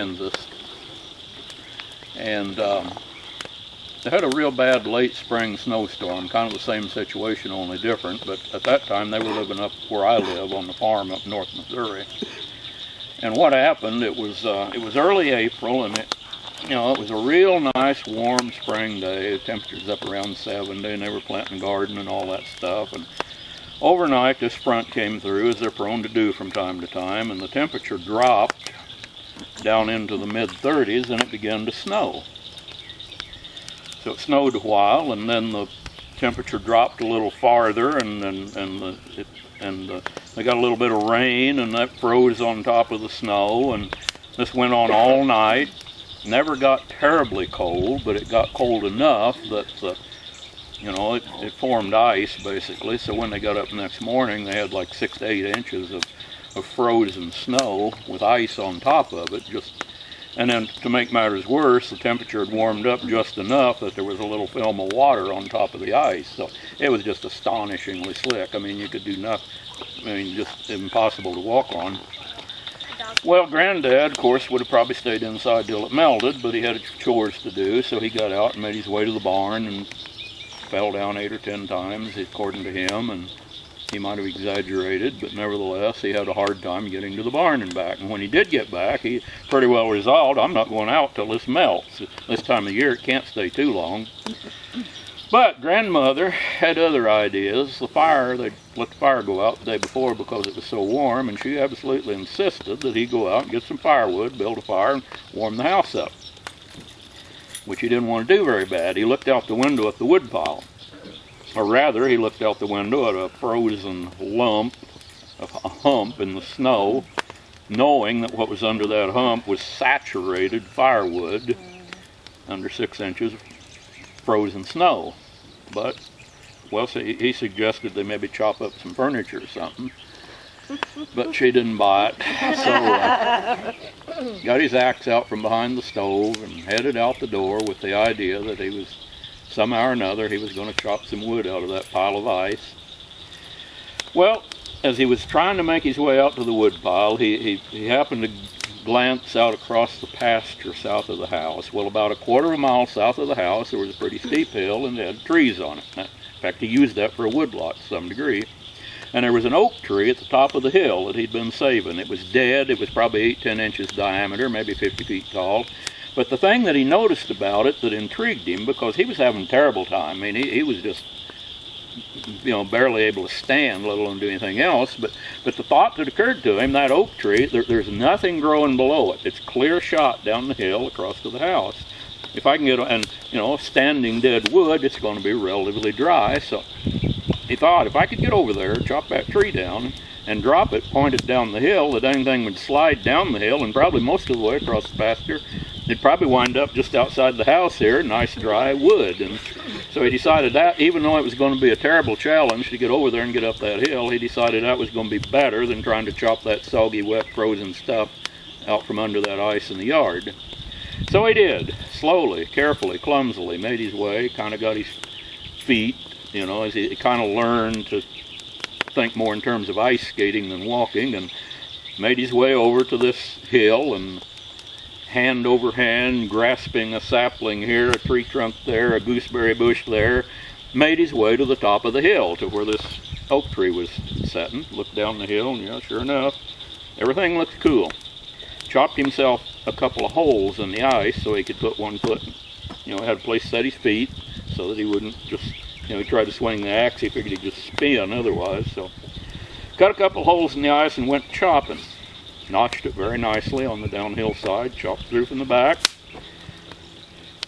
Kansas. And they had a real bad late spring snowstorm, kind of the same situation, only different. But at that time, they were living up where I live on the farm up north Missouri. And what happened, it was early April, and it was a real nice warm spring day. The temperature's up around 70, and they were planting garden and all that stuff. And overnight, this front came through, as they're prone to do from time to time, and the temperature dropped down into the mid-30s, and it began to snow. So it snowed a while, and then the temperature dropped a little farther, and they got a little bit of rain, and that froze on top of the snow, and this went on all night. Never got terribly cold, but it got cold enough that it formed ice basically. So when they got up the next morning, they had like 6 to 8 inches of frozen snow with ice on top of it. And then to make matters worse, the temperature had warmed up just enough that there was a little film of water on top of the ice. So it was just astonishingly slick. I mean, you could do nothing. I mean, just impossible to walk on. Well, Granddad, of course, would have probably stayed inside till it melted, but he had chores to do, so he got out and made his way to the barn and fell down 8 or 10 times, according to him, and he might have exaggerated, but nevertheless, he had a hard time getting to the barn and back. And when he did get back, he pretty well resolved, I'm not going out till this melts. This time of year, it can't stay too long. But Grandmother had other ideas. They'd let the fire go out the day before because it was so warm, and she absolutely insisted that he go out and get some firewood, build a fire, and warm the house up, which he didn't want to do very bad. He looked out the window at the wood pile. Or rather, he looked out the window at a frozen a hump in the snow, knowing that what was under that hump was saturated firewood, under 6 inches of frozen snow. But, well, so he suggested they maybe chop up some furniture or something, but she didn't buy it. So got his axe out from behind the stove and headed out the door with the idea that he was, somehow or another, he was going to chop some wood out of that pile of ice. Well, as he was trying to make his way out to the wood pile, he happened to glance out across the pasture south of the house. Well, about a quarter of a mile south of the house, there was a pretty steep hill, and it had trees on it. In fact, he used that for a woodlot to some degree. And there was an oak tree at the top of the hill that he'd been saving. It was dead. It was probably 8-10 inches diameter, maybe 50 feet tall. But the thing that he noticed about it that intrigued him, because he was having a terrible time. I mean, he was just, barely able to stand, let alone do anything else. But the thought that occurred to him, that oak tree, there's nothing growing below it. It's clear shot down the hill across to the house. If I can get, standing dead wood, it's going to be relatively dry. So he thought, if I could get over there, chop that tree down, and drop it, point it down the hill, the dang thing would slide down the hill and probably most of the way across the pasture. It'd probably wind up just outside the house here, nice dry wood. And so he decided that, even though it was going to be a terrible challenge to get over there and get up that hill, he decided that was going to be better than trying to chop that soggy, wet, frozen stuff out from under that ice in the yard. So he did, slowly, carefully, clumsily, made his way, kind of got his feet, as he kind of learned to think more in terms of ice skating than walking, and made his way over to this hill, and hand over hand, grasping a sapling here, a tree trunk there, a gooseberry bush there, made his way to the top of the hill, to where this oak tree was sitting. Looked down the hill, and sure enough, everything looked cool. Chopped himself a couple of holes in the ice so he could put one foot, had a place to set his feet so that he wouldn't just, he tried to swing the axe, he figured he'd just spin otherwise. So cut a couple of holes in the ice and went chopping. Notched it very nicely on the downhill side, chopped through from the back.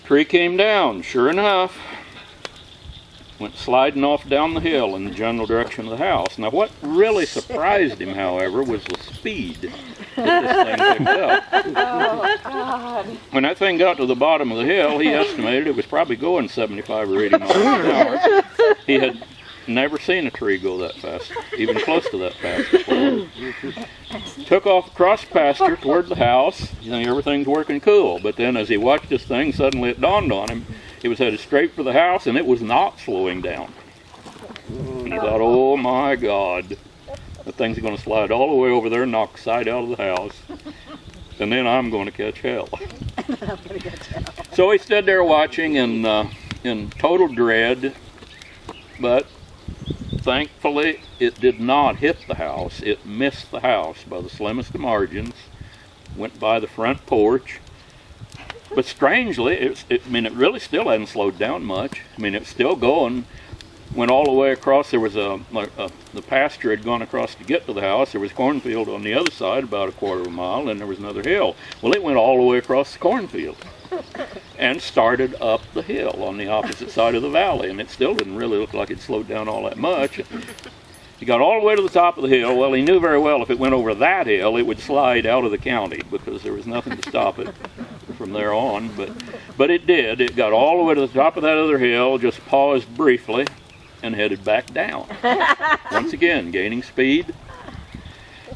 Tree came down, sure enough. Went sliding off down the hill in the general direction of the house. Now what really surprised him, however, was the speed that this thing picked up. Oh, God. When that thing got to the bottom of the hill, he estimated it was probably going 75 or 80 miles an hour. He had never seen a tree go that fast, even close to that fast before. Took off across pasture toward the house. Everything's working cool. But then as he watched this thing, suddenly it dawned on him. He was headed straight for the house, and it was not slowing down. And he thought, oh my God, that thing's going to slide all the way over there and knock the side out of the house. and then I'm going to catch hell. So he stood there watching in total dread, but thankfully it did not hit the house. It missed the house by the slimmest of margins, went by the front porch. But strangely, it really still hadn't slowed down much. I mean, it's still going. Went all the way across. There was the pasture had gone across to get to the house. There was cornfield on the other side, about a quarter of a mile, and there was another hill. Well, it went all the way across the cornfield and started up the hill on the opposite side of the valley, and it still didn't really look like it slowed down all that much. He got all the way to the top of the hill. Well, he knew very well if it went over that hill, it would slide out of the county because there was nothing to stop it from there on. But it did. It got all the way to the top of that other hill, just paused briefly, and headed back down. Once again, gaining speed.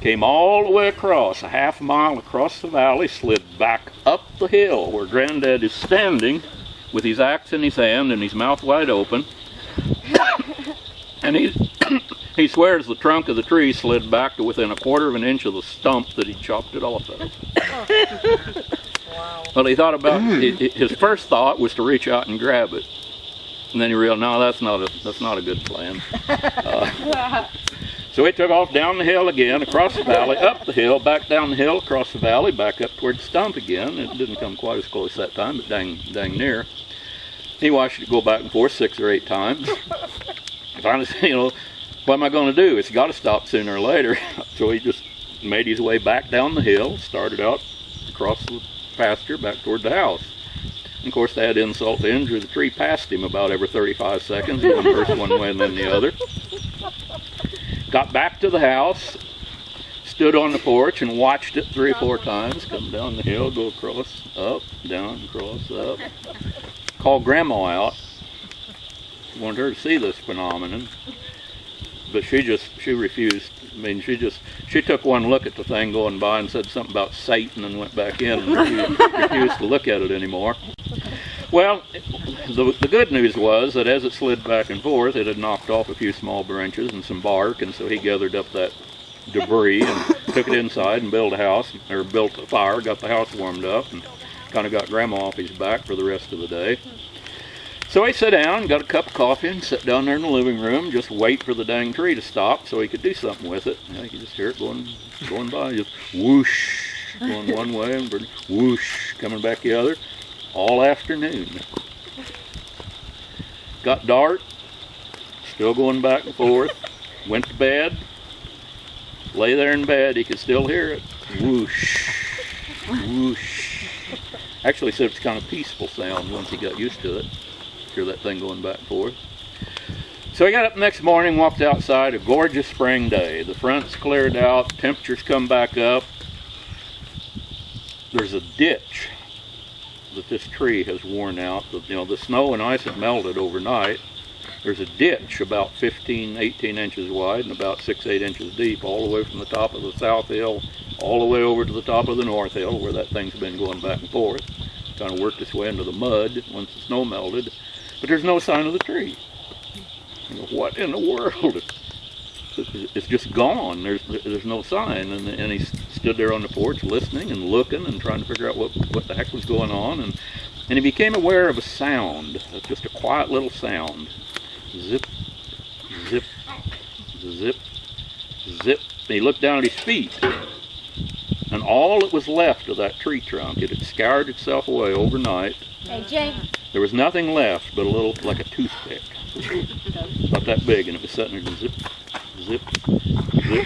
Came all the way across, a half mile across the valley, slid back up the hill where Granddad is standing with his axe in his hand and his mouth wide open. And he swears the trunk of the tree slid back to within a quarter of an inch of the stump that he chopped it off of. Wow. Well, he thought about it. His first thought was to reach out and grab it. And then he realized, no, that's not a good plan. So he took off down the hill again, across the valley, up the hill, back down the hill, across the valley, back up toward the stump again. It didn't come quite as close that time, but dang near. He watched it go back and forth 6 or 8 times. Finally said, what am I going to do? It's got to stop sooner or later. So he just made his way back down the hill, started out across the pasture, back toward the house. And of course, they had insult to injury. The tree passed him about every 35 seconds, going first one way and then the other. Got back to the house, stood on the porch and watched it 3 or 4 times, come down the hill, go across, up, down, across, up. Called Grandma out. Wanted her to see this phenomenon, but she refused. I mean, she took one look at the thing going by and said something about Satan and went back in and refused to look at it anymore. Well, the good news was that as it slid back and forth, it had knocked off a few small branches and some bark, and so he gathered up that debris and took it inside and built a fire, got the house warmed up, and kind of got Grandma off his back for the rest of the day. So he sat down, got a cup of coffee, and sat down there in the living room, just wait for the dang tree to stop so he could do something with it. You could just hear it going by, just whoosh, going one way and whoosh, coming back the other, all afternoon. Got dark, still going back and forth, went to bed, lay there in bed, he could still hear it, whoosh, whoosh. Actually said it's kind of peaceful sound once he got used to it. Hear that thing going back and forth. So he got up the next morning, walked outside, a gorgeous spring day. The front's cleared out, temperatures come back up. There's a ditch that this tree has worn out. The snow and ice had melted overnight. There's a ditch about 15, 18 inches wide and about 6, 8 inches deep, all the way from the top of the south hill, all the way over to the top of the north hill, where that thing's been going back and forth. Kind of worked its way into the mud once the snow melted. But there's no sign of the tree. What in the world? It's just gone. There's no sign. And he stood there on the porch listening and looking and trying to figure out what the heck was going on. And he became aware of a sound, just a quiet little sound. Zip, zip, zip, zip. And he looked down at his feet. And all that was left of that tree trunk, it had scoured itself away overnight. Hey, Jay. There was nothing left but a little, like a toothpick. About that big, and it was sitting there, zip, zip, zip.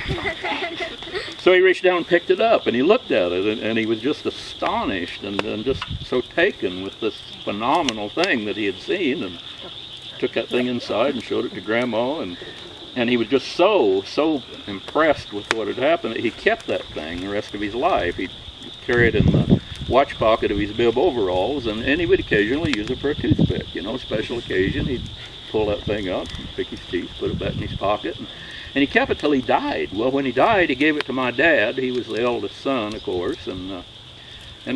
So he reached down and picked it up, and he looked at it, and he was just astonished and just so taken with this phenomenal thing that he had seen, and took that thing inside and showed it to Grandma, and he was just so impressed with what had happened that he kept that thing the rest of his life. He'd carry it in the watch pocket of his bib overalls, and he would occasionally use it for a toothpick. Special occasion, he'd pull that thing up, pick his teeth, put it back in his pocket, and he kept it till he died. Well, when he died, he gave it to my dad. He was the eldest son, of course, and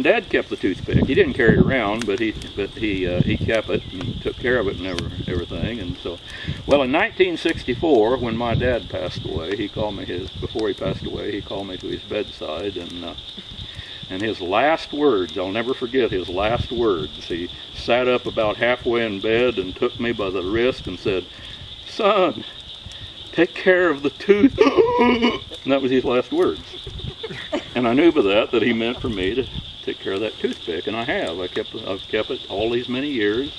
Dad kept the toothpick. He didn't carry it around, but he kept it and took care of it and everything. And so, well, in 1964, when my dad passed away, before he passed away, he called me to his bedside and And his last words, I'll never forget his last words. He sat up about halfway in bed and took me by the wrist and said, "Son, take care of the tooth." And that was his last words. And I knew by that he meant for me to take care of that toothpick, and I have. I've kept it all these many years.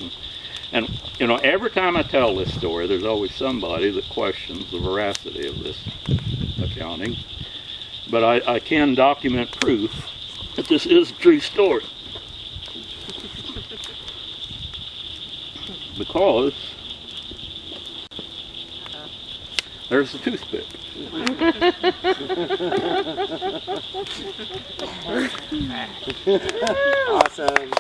And you know, every time I tell this story, there's always somebody that questions the veracity of this accounting. But I can document proof that this is a true story. Because there's the toothpick. Awesome.